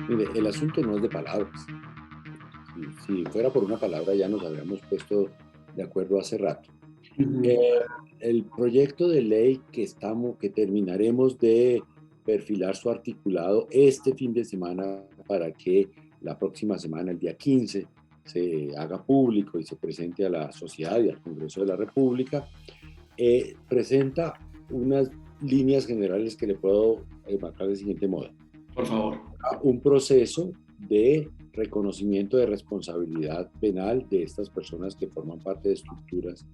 Mire, el asunto no es de palabras. Si fuera por una palabra ya nos habríamos puesto de acuerdo hace rato. Eh, Ujú. el proyecto de ley que terminaremos de perfilar su articulado este fin de semana para que la próxima semana, el día 15, se haga público y se presente a la sociedad y al Congreso de la República, presenta unas líneas generales que le puedo marcar del siguiente modo. Por favor. Un proceso de reconocimiento de responsabilidad penal de estas personas que forman parte de estructuras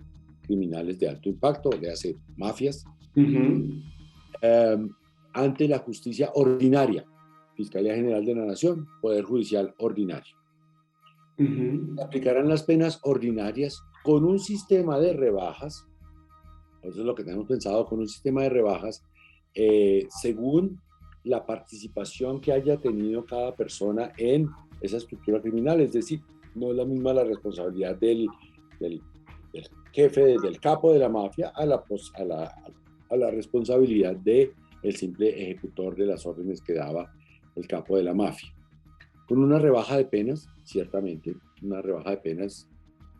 criminales de alto impacto, le hace mafias, Ujú. eh, ante la justicia ordinaria, Fiscalía General de la Nación, Poder Judicial Ordinario. Se Ujú. aplicarán las penas ordinarias con un sistema de rebajas, eso es lo que tenemos pensado, con un sistema de rebajas según la participación que haya tenido cada persona en esa estructura criminal, es decir, no es la misma la responsabilidad del, del jefe, del capo de la mafia a la responsabilidad del simple ejecutor de las órdenes que daba el capo de la mafia. Con una rebaja de penas, ciertamente, una rebaja de penas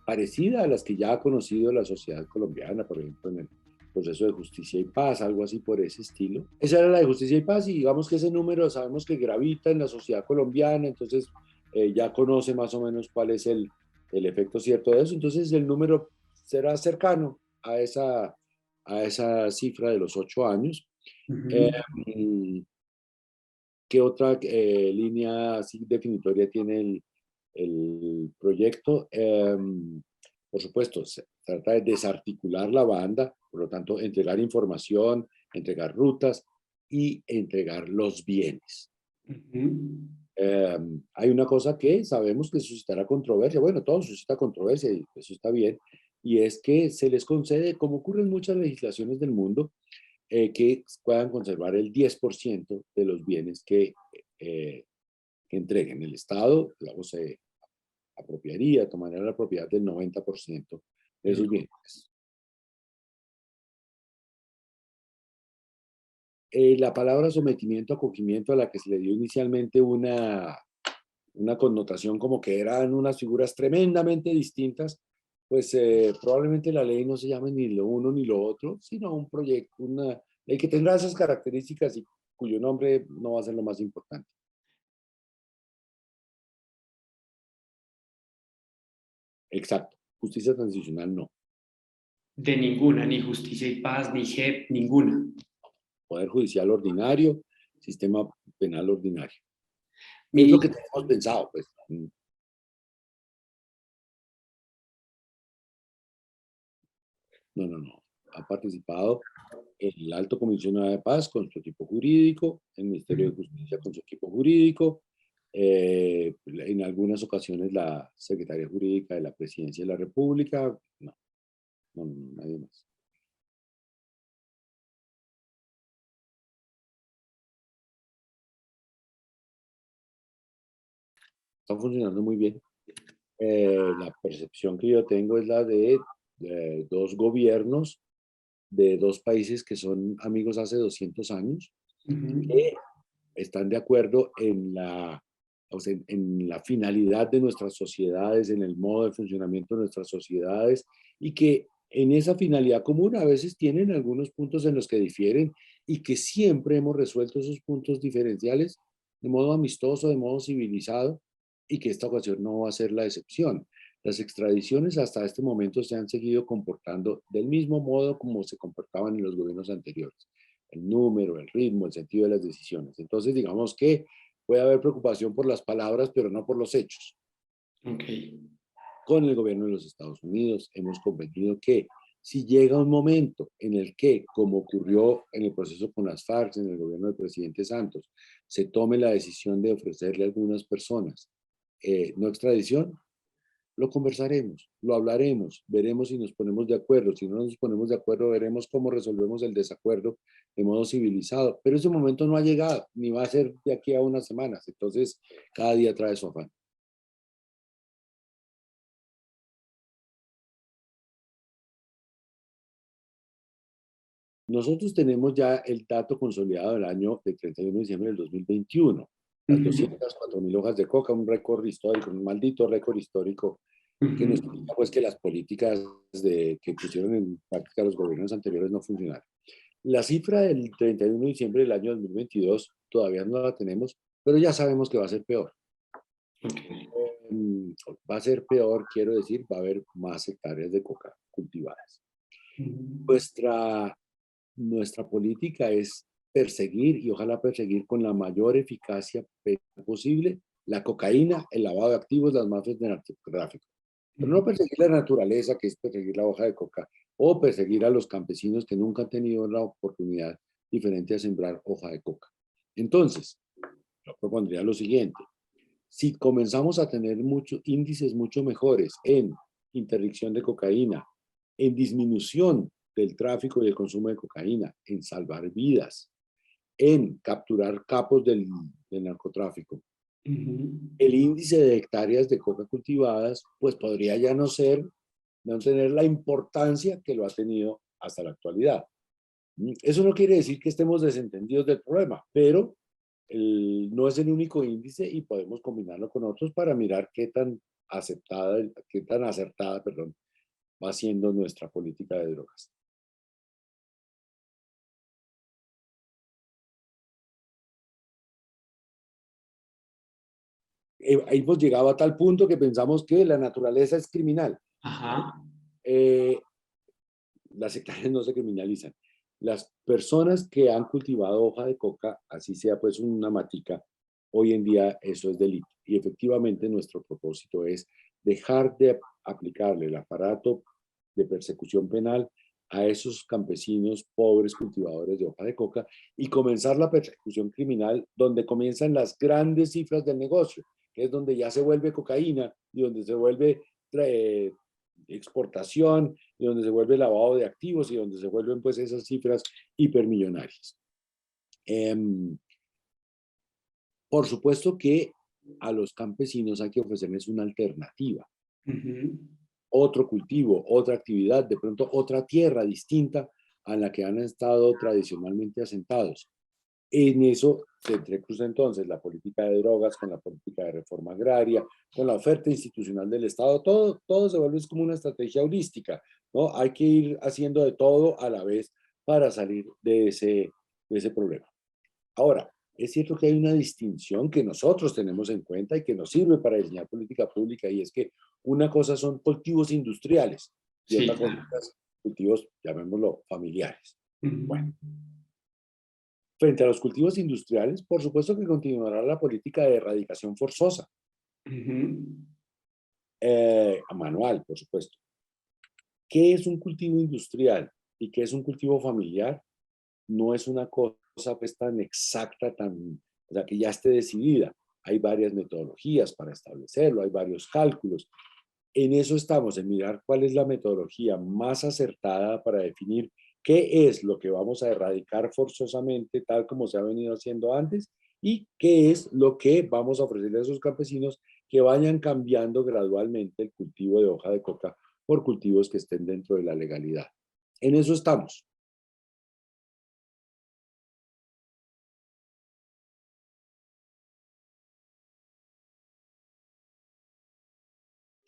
parecida a las que ya ha conocido la sociedad colombiana, por ejemplo, en el proceso de justicia y paz, algo así por ese estilo. Esa era la de justicia y paz y digamos que ese número sabemos que gravita en la sociedad colombiana, entonces ya conoce más o menos cuál es el efecto cierto de eso, entonces el número será cercano a esa cifra de los 8 años. Eh, Ujú. ¿Qué otra línea así definitoria tiene el proyecto? Por supuesto, se trata de desarticular la banda, por lo tanto, entregar información, entregar rutas y entregar los bienes. Ujú. Hay una cosa que sabemos que suscitará controversia, bueno, todo suscita controversia y eso está bien, y es que se les concede, como ocurre en muchas legislaciones del mundo, que puedan conservar el 10% de los bienes eh, que entreguen. El Estado, digamos, se apropiaría, tomaría la propiedad del 90% de esos bienes. La palabra sometimiento, acogimiento, a la que se le dio inicialmente una connotación como que eran unas figuras tremendamente distintas, pues probablemente la ley no se llame ni lo uno ni lo otro, sino un proyecto, una ley que tendrá esas características y cuyo nombre no va a ser lo más importante. Exacto. Justicia transicional no. De ninguna, ni justicia y paz, ni JEP, ninguna. Poder judicial ordinario, sistema penal ordinario. Es lo Mi, que tenemos pensado, pues. No, no, no. Ha participado el Alto Comisionado de Paz con su equipo jurídico, el Ministerio de Justicia con su equipo jurídico, en algunas ocasiones la Secretaría Jurídica de la Presidencia de la República. No, no, no, nadie más. Está funcionando muy bien. La percepción que yo tengo es la de dos gobiernos de dos países que son amigos hace 200 años, Ujú. que están de acuerdo o sea, en la finalidad de nuestras sociedades, en el modo de funcionamiento de nuestras sociedades, y que en esa finalidad común a veces tienen algunos puntos en los que difieren y que siempre hemos resuelto esos puntos diferenciales de modo amistoso, de modo civilizado, y que esta ocasión no va a ser la excepción. Las extradiciones hasta este momento se han seguido comportando del mismo modo como se comportaban en los gobiernos anteriores. El número, el ritmo, el sentido de las decisiones. Entonces, digamos que puede haber preocupación por las palabras, pero no por los hechos. Ok. Con el gobierno de los Estados Unidos hemos convenido que si llega un momento en el que, como ocurrió en el proceso con las FARC, en el gobierno del presidente Santos, se tome la decisión de ofrecerle a algunas personas no extradición, lo conversaremos, lo hablaremos, veremos si nos ponemos de acuerdo. Si no nos ponemos de acuerdo, veremos cómo resolvemos el desacuerdo de modo civilizado. Pero ese momento no ha llegado, ni va a ser de aquí a unas semanas. Entonces, cada día trae su afán. Nosotros tenemos ya el dato consolidado del año del 31 de diciembre del 2021. las 204.000 hojas de coca, un récord histórico, un maldito récord histórico, que nos indica pues que las políticas que pusieron en práctica los gobiernos anteriores no funcionaron. La cifra del 31 de diciembre del año 2022 todavía no la tenemos, pero ya sabemos que va a ser peor. Va a ser peor, quiero decir, va a haber más hectáreas de coca cultivadas. Nuestra política es perseguir, y ojalá perseguir con la mayor eficacia posible, la cocaína, el lavado de activos, las mafias de narcotráfico. Pero no perseguir la naturaleza, que es perseguir la hoja de coca, o perseguir a los campesinos que nunca han tenido la oportunidad diferente de sembrar hoja de coca. Entonces, yo propondría lo siguiente: si comenzamos a tener muchos índices mucho mejores en interdicción de cocaína, en disminución del tráfico y el consumo de cocaína, en salvar vidas, en capturar capos del narcotráfico, el índice de hectáreas de coca cultivadas, pues podría ya no tener la importancia que lo ha tenido hasta la actualidad. Eso no quiere decir que estemos desentendidos del problema, pero no es el único índice y podemos combinarlo con otros para mirar qué tan acertada, perdón, va siendo nuestra política de drogas. Hemos llegado a tal punto que pensamos que la naturaleza es criminal. Ajá. Las hectáreas no se criminalizan. Las personas que han cultivado hoja de coca, así sea pues una matica, hoy en día eso es delito. Y efectivamente nuestro propósito es dejar de aplicarle el aparato de persecución penal a esos campesinos pobres cultivadores de hoja de coca y comenzar la persecución criminal donde comienzan las grandes cifras del negocio, que es donde ya se vuelve cocaína y donde se vuelve exportación y donde se vuelve lavado de activos y donde se vuelven pues esas cifras hipermillonarias. Por supuesto que a los campesinos hay que ofrecerles una alternativa, otro cultivo, otra actividad, de pronto otra tierra distinta a la que han estado tradicionalmente asentados. En eso se entrecruza entonces la política de drogas con la política de reforma agraria, con la oferta institucional del Estado. Todo se vuelve como una estrategia holística, ¿no? Hay que ir haciendo de todo a la vez para salir de ese problema. Ahora, es cierto que hay una distinción que nosotros tenemos en cuenta y que nos sirve para diseñar política pública, y es que una cosa son cultivos industriales y Sí, otra cosa claro. son cultivos, llamémoslo, familiares. Bueno, frente a los cultivos industriales, por supuesto que continuará la política de erradicación forzosa, manual, por supuesto. ¿Qué es un cultivo industrial y qué es un cultivo familiar? No es una cosa pues tan exacta, o sea, que ya esté decidida. Hay varias metodologías para establecerlo, hay varios cálculos. En eso estamos, en mirar cuál es la metodología más acertada para definir qué es lo que vamos a erradicar forzosamente, tal como se ha venido haciendo antes, y qué es lo que vamos a ofrecerle a esos campesinos que vayan cambiando gradualmente el cultivo de hoja de coca por cultivos que estén dentro de la legalidad. En eso estamos.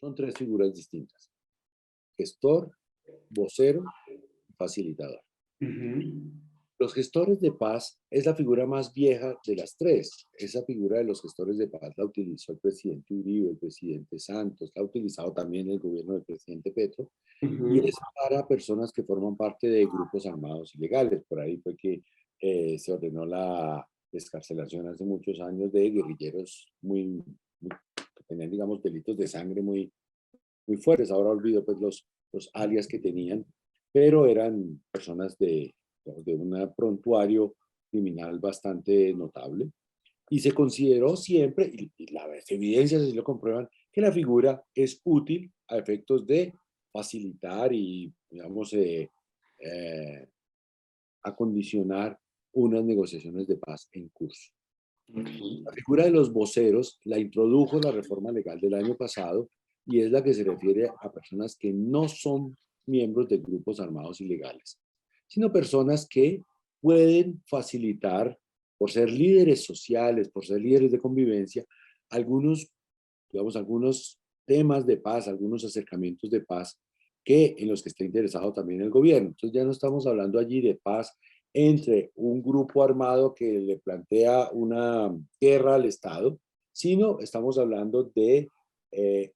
Son tres figuras distintas: gestor, vocero, facilitador. Los gestores de paz es la figura más vieja de las tres. Esa figura de los gestores de paz la utilizó el presidente Uribe, el presidente Santos, la ha utilizado también el gobierno del presidente Petro, y es para personas que forman parte de grupos armados ilegales. Por ahí fue que se ordenó la descarcelación hace muchos años de guerrilleros que tenían, digamos, delitos de sangre muy fuertes. Ahora olvido pues los alias que tenían, pero eran personas de un prontuario criminal bastante notable, y se consideró siempre, y las evidencias así lo comprueban, que la figura es útil a efectos de facilitar y, digamos, acondicionar unas negociaciones de paz en curso. La figura de los voceros la introdujo la reforma legal del año pasado, y es la que se refiere a personas que no son miembros de grupos armados ilegales, sino personas que pueden facilitar por ser líderes sociales, por ser líderes de convivencia, algunos, digamos, algunos temas de paz, algunos acercamientos de paz en los que está interesado también el gobierno. Entonces ya no estamos hablando allí de paz entre un grupo armado que le plantea una guerra al Estado, sino estamos hablando de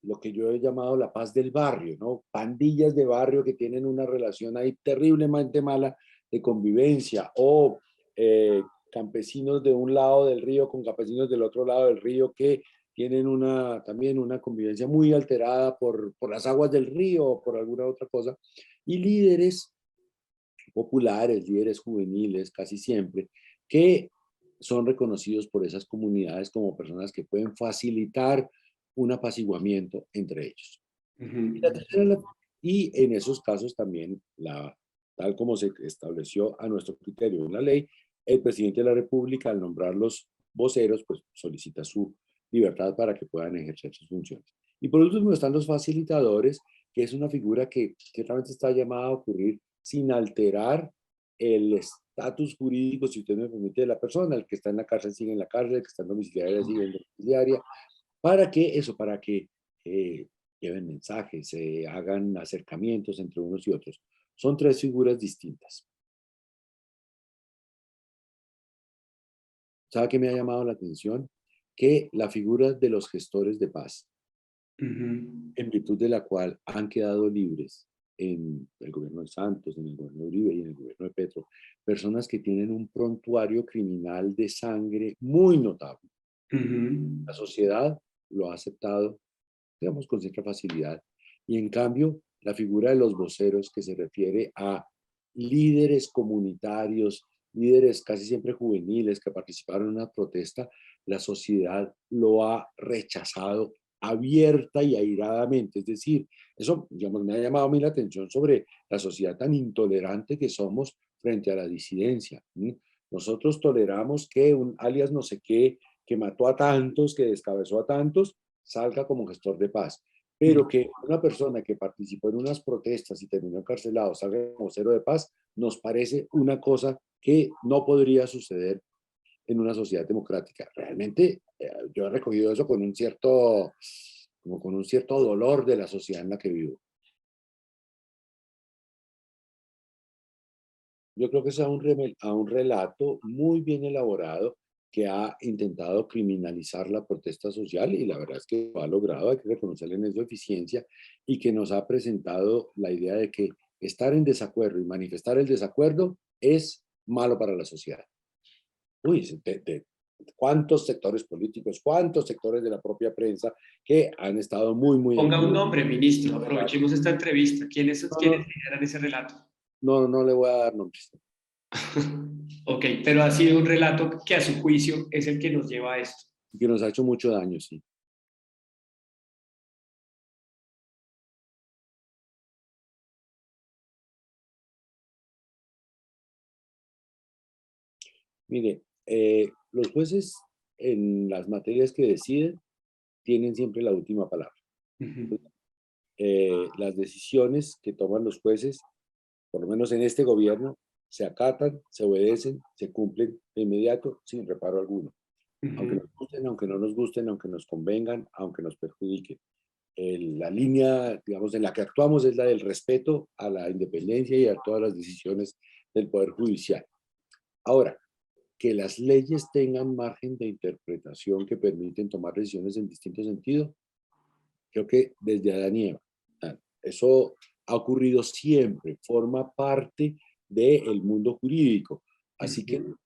lo que yo he llamado la paz del barrio, ¿no? Pandillas de barrio que tienen una relación ahí terriblemente mala de convivencia, o campesinos de un lado del río con campesinos del otro lado del río que tienen también una convivencia muy alterada por las aguas del río o por alguna otra cosa, y líderes populares, líderes juveniles casi siempre, que son reconocidos por esas comunidades como personas que pueden facilitar un apaciguamiento entre ellos. Y, la Ujú. tercera, y en esos casos también, tal como se estableció a nuestro criterio en la ley, el presidente de la República, al nombrar los voceros, pues solicita su libertad para que puedan ejercer sus funciones. Y por último están los facilitadores, que es una figura que ciertamente está llamada a ocurrir sin alterar el estatus jurídico, si usted me permite, de la persona. El que está en la cárcel sigue en la cárcel, el que está en domiciliaria sigue en domiciliaria. ¿Para qué eso? Para que lleven mensajes, hagan acercamientos entre unos y otros. Son tres figuras distintas. ¿Sabe qué me ha llamado la atención? Que la figura de los gestores de paz, Ujú. en virtud de la cual han quedado libres en el gobierno de Santos, en el gobierno de Uribe y en el gobierno de Petro, personas que tienen un prontuario criminal de sangre muy notable. La Ujú. sociedad lo ha aceptado, digamos, con cierta facilidad. Y en cambio, la figura de los voceros, que se refiere a líderes comunitarios, líderes casi siempre juveniles que participaron en una protesta, la sociedad lo ha rechazado abierta y airadamente. Es decir, eso, digamos, me ha llamado a mí la atención sobre la sociedad tan intolerante que somos frente a la disidencia. Nosotros toleramos que un alias no sé qué, que mató a tantos, que descabezó a tantos, salga como gestor de paz. Pero que una persona que participó en unas protestas y terminó encarcelado salga como cero de paz, nos parece una cosa que no podría suceder en una sociedad democrática. Realmente yo he recogido eso con un cierto, como con un cierto dolor de la sociedad en la que vivo. Yo creo que es a un relato muy bien elaborado que ha intentado criminalizar la protesta social, y la verdad es que lo ha logrado, hay que reconocerle en eso eficiencia, y que nos ha presentado la idea de que estar en desacuerdo y manifestar el desacuerdo es malo para la sociedad. Uy, cuántos sectores políticos, cuántos sectores de la propia prensa que han estado muy, muy Ponga un activos. nombre, ministro. Aprovechemos esta entrevista. No, ¿Quiénes no, lideran ese relato? no, no le voy a dar nombres. Ok, pero ha sido un relato que a su juicio es el que nos lleva a esto. Que nos ha hecho mucho daño, sí. Mire, los jueces en las materias que deciden tienen siempre la última palabra. Ujú. Las decisiones que toman los jueces, por lo menos en este gobierno, se acatan, se obedecen, se cumplen de inmediato sin reparo alguno. Aunque Ujú. nos gusten, aunque no nos gusten, aunque nos convengan, aunque nos perjudiquen. La línea, digamos, en la que actuamos es la del respeto a la independencia y a todas las decisiones del Poder Judicial. Ahora, que las leyes tengan margen de interpretación que permiten tomar decisiones en distinto sentido, creo que desde Adán y Eva. Eso ha ocurrido siempre, forma parte del mundo jurídico. Así que, Ujú.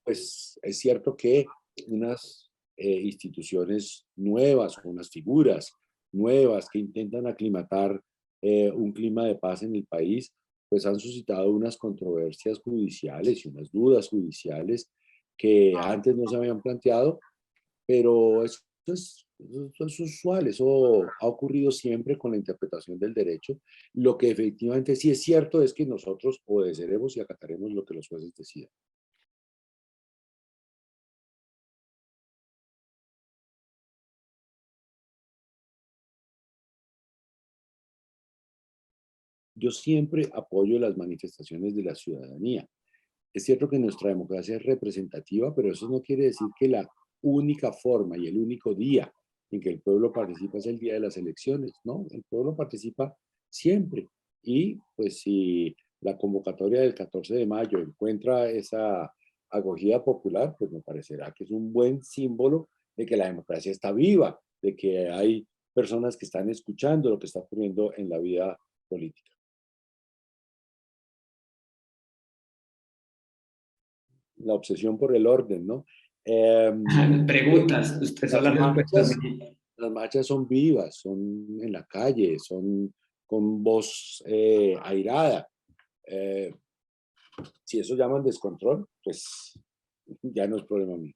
pues, es cierto que unas instituciones nuevas, unas figuras nuevas que intentan aclimatar un clima de paz en el país, pues han suscitado unas controversias judiciales y unas dudas judiciales que antes no se habían planteado, pero eso es usual, eso ha ocurrido siempre con la interpretación del derecho. Lo que efectivamente sí es cierto es que nosotros obedeceremos y acataremos lo que los jueces decidan. Yo siempre apoyo las manifestaciones de la ciudadanía, Es cierto que nuestra democracia es representativa, pero eso no quiere decir que la única forma y el único día en que el pueblo participa es el día de las elecciones, ¿no? El pueblo participa siempre. Y pues si la convocatoria del 14 de mayo encuentra esa acogida popular, pues me parecerá que es un buen símbolo de que la democracia está viva, de que hay personas que están escuchando lo que está ocurriendo en la vida política. La obsesión por el orden, ¿no? Eh, Preguntas, usted son las las respuestas. marchas, las marchas son vivas, son en la calle, son con voz airada. Eh, si eso llaman descontrol, pues ya no es problema mío.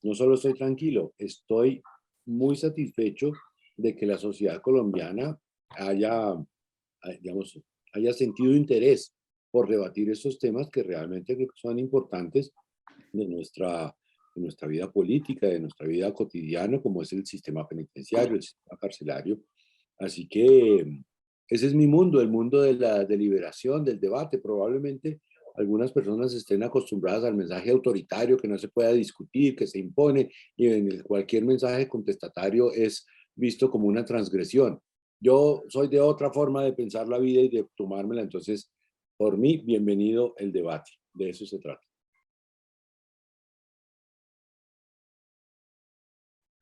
No solo estoy tranquilo, estoy muy satisfecho de que la sociedad colombiana haya, digamos, haya sentido interés por debatir esos temas que realmente creo que son importantes de nuestra vida política, de nuestra vida cotidiana, como es el sistema penitenciario, el sistema carcelario. Así que ese es mi mundo, el mundo de la deliberación, del debate. Probablemente algunas personas estén acostumbradas al mensaje autoritario que no se pueda discutir, que se impone, y en el cualquier mensaje contestatario es visto como una transgresión. Yo soy de otra forma de pensar la vida y de tomármela, entonces, por mí, bienvenido el debate. De eso se trata.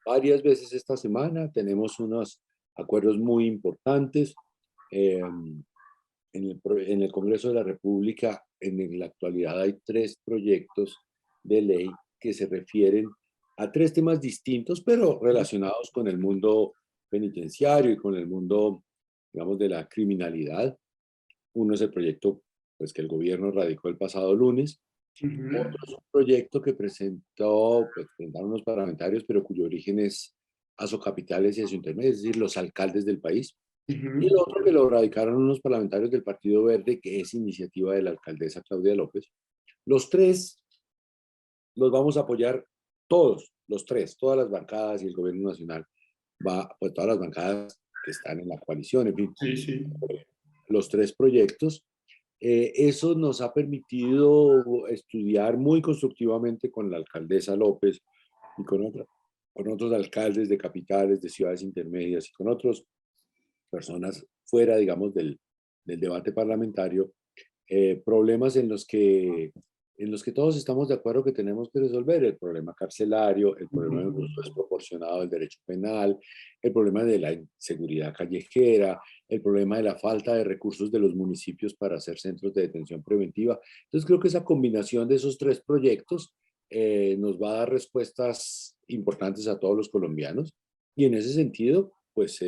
Varias veces esta semana tenemos unos acuerdos muy importantes. En el Congreso de la República, en la actualidad hay 3 proyectos de ley que se refieren a 3 temas distintos, pero relacionados con el mundo penitenciario y con el mundo, digamos, de la criminalidad. Uno es el proyecto pues, que el gobierno radicó el pasado lunes. Otro es un proyecto que presentaron unos parlamentarios, pero cuyo origen es Asocapitales y Asuntermedia, es decir, los alcaldes del país. Y el otro que lo radicaron unos parlamentarios del Partido Verde, que es iniciativa de la alcaldesa Claudia López. Los 3 los vamos a apoyar todos, los 3, todas las bancadas y el gobierno nacional, pues todas las bancadas que están en la coalición, en fin, Sí, sí. los 3 proyectos. Eso nos ha permitido estudiar muy constructivamente con la alcaldesa López y con otros alcaldes de capitales, de ciudades intermedias y con otras personas fuera, digamos, del debate parlamentario, problemas en los que todos estamos de acuerdo que tenemos que resolver: el problema carcelario, el problema del uso desproporcionado del derecho penal, el problema de la inseguridad callejera, el problema de la falta de recursos de los municipios para hacer centros de detención preventiva. Entonces creo que esa combinación de esos 3 proyectos nos va a dar respuestas importantes a todos los colombianos y en ese sentido, pues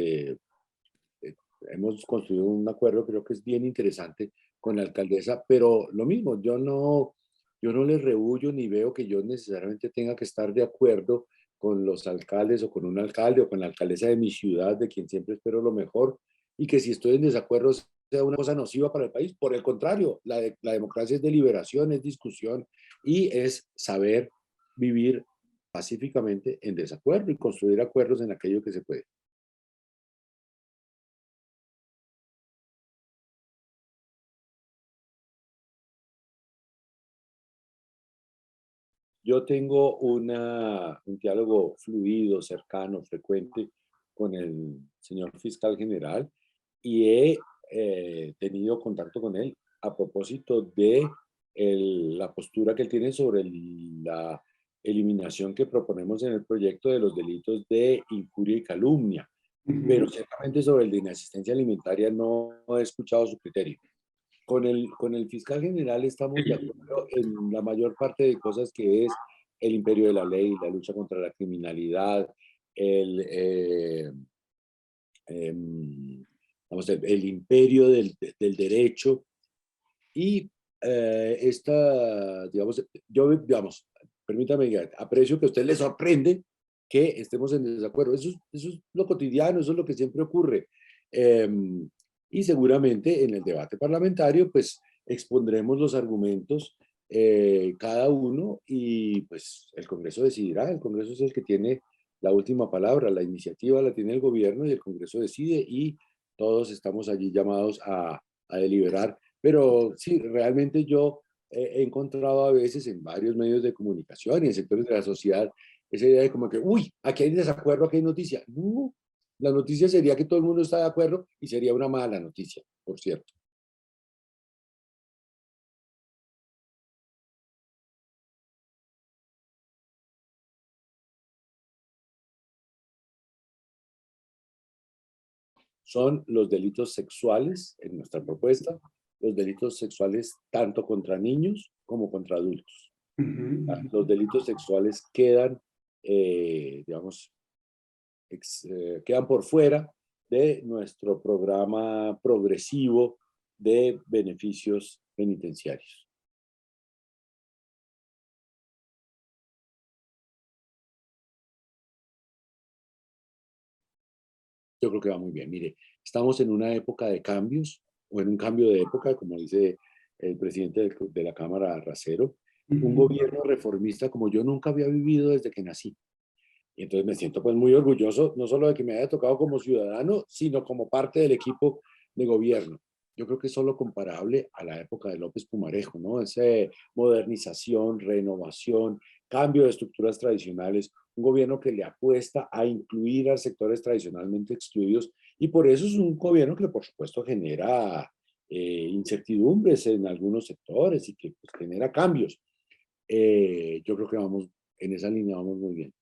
hemos construido un acuerdo, creo que es bien interesante con la alcaldesa, pero lo mismo, yo no le rehuyo ni veo que yo necesariamente tenga que estar de acuerdo con los alcaldes o con un alcalde o con la alcaldesa de mi ciudad, de quien siempre espero lo mejor, y que si estoy en desacuerdo sea una cosa nociva para el país. Por el contrario, la democracia es deliberación, es discusión y es saber vivir pacíficamente en desacuerdo y construir acuerdos en aquello que se puede. Yo tengo un diálogo fluido, cercano, frecuente con el señor fiscal general y he tenido contacto con él a propósito de la postura que él tiene sobre la eliminación que proponemos en el proyecto de los delitos de injuria y calumnia. Pero ciertamente sobre el de inasistencia alimentaria no he escuchado su criterio. Con el fiscal general estamos de acuerdo en la mayor parte de cosas que es el imperio de la ley, la lucha contra la criminalidad, el, vamos el imperio del derecho y digamos, digamos, permítame, aprecio que a usted le sorprende que estemos en desacuerdo. Eso es lo cotidiano, eso es lo que siempre ocurre. Eh, y seguramente en el debate parlamentario, pues expondremos los argumentos cada uno y pues el Congreso decidirá. El Congreso es el que tiene la última palabra, la iniciativa la tiene el gobierno y el Congreso decide y todos estamos allí llamados a deliberar. Pero sí, realmente yo he encontrado a veces en varios medios de comunicación y en sectores de la sociedad esa idea de como que, uy, aquí hay desacuerdo, aquí hay noticia. No, la noticia sería que todo el mundo está de acuerdo y sería una mala noticia, por cierto. Son los delitos sexuales, en nuestra propuesta, los delitos sexuales tanto contra niños como contra adultos. Los delitos sexuales quedan, digamos, quedan por fuera de nuestro programa progresivo de beneficios penitenciarios. Yo creo que va muy bien. Mire, estamos en una época de cambios, o en un cambio de época, como dice el presidente de la Cámara, Racero, un gobierno reformista como yo nunca había vivido desde que nací. Y entonces me siento pues muy orgulloso, no solo de que me haya tocado como ciudadano, sino como parte del equipo de gobierno. Yo creo que es solo comparable a la época de López Pumarejo, ¿no? Esa modernización, renovación, cambio de estructuras tradicionales, un gobierno que le apuesta a incluir a sectores tradicionalmente excluidos y por eso es un gobierno que por supuesto genera incertidumbres en algunos sectores y que pues, genera cambios. Yo creo que vamos en esa línea, vamos muy bien.